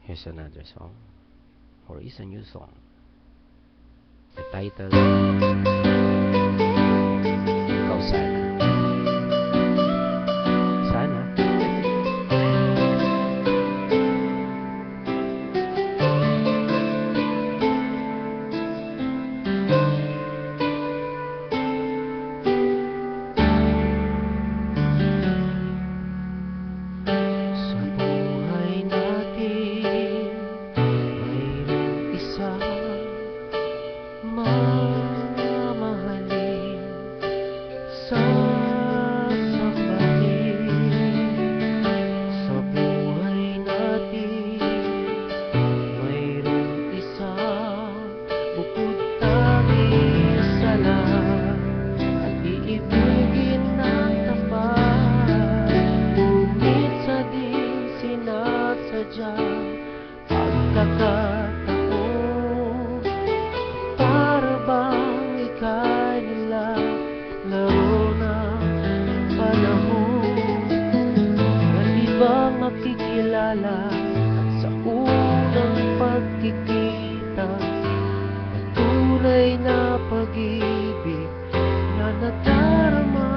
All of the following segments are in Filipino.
Here's another song, or is a new song. The title, Ikaw Sana. Sana. Sa buhay natin, mayroong isang mamahalin, sasambahin. Sa buhay natin, mayroong isang bukod tanging sa lahat, at iibigin ng tapat. Ngunit sa di sinasadyang pagkakataon, para bang ika'y nilalaro ng panahon na ibang makikilala. At sa unang pagkikita, ang tunay na pag-ibig na nadarama.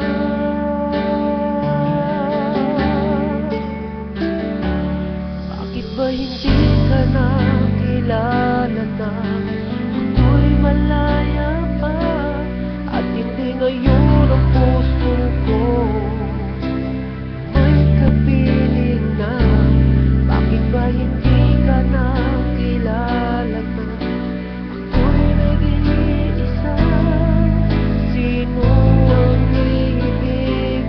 Bakit ba hindi ka na kilala na ako'y malaya pa, at hindi ngayon ang puso ko may kapiling na? Bakit ba hindi ka na kilala na ako'y nag-iisa? Sino ang iibigin?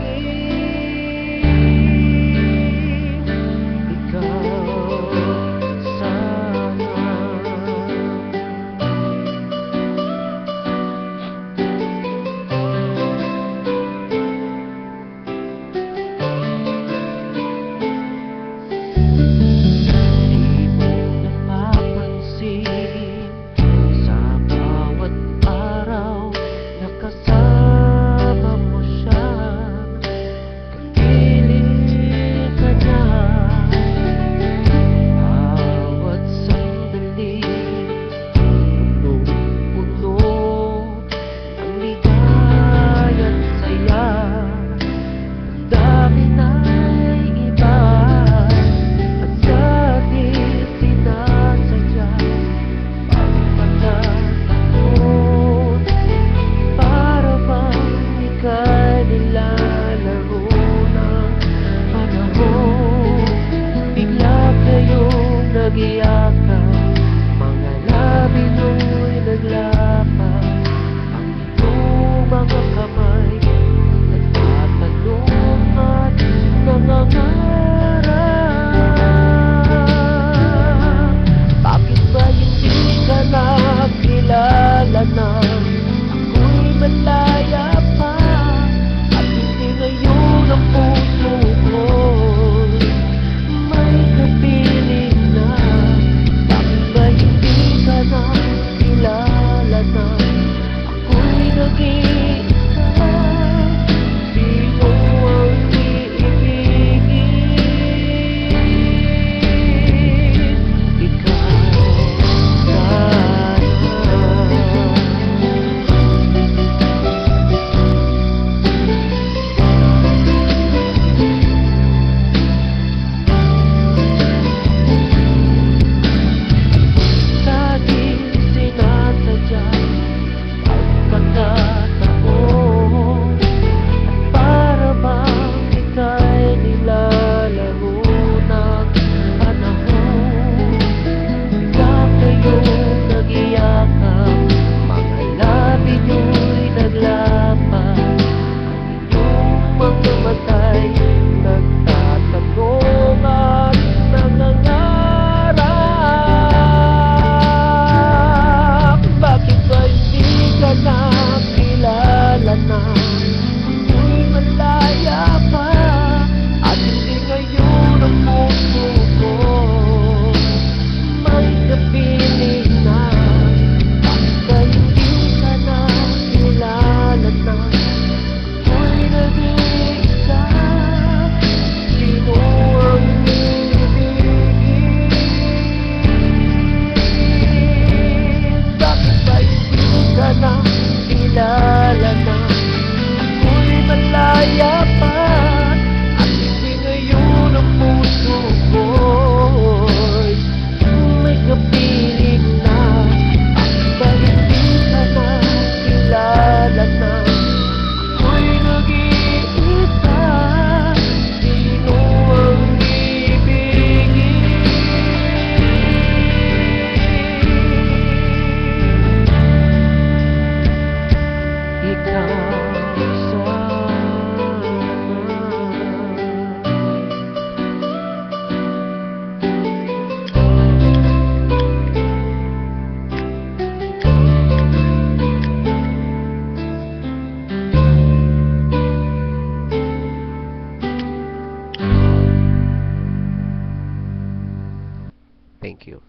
Ikaw sana. Di mo napapansin sa bawat araw na kasama mo siya, kapiling ka niya. Bawat sandali, punong-puno ng ligaya't saya. Ang dami na'y iba, at sa di sinasadya, pagkakataon, para bang ika'y nilalaro ng panahon. Bigla kayong nag-iyakan, mga labi mo'y naglapat, ang iyong mga kamay nagtatanong at nangangarap. Bakit ba hindi ka nakilala na ako'y malaya pa, at hindi ngayon ang puso ko may kapiling na? Bakit ba hindi ka nakilala na ako'y nag-iisa? Sino ang iibigin? Thank you.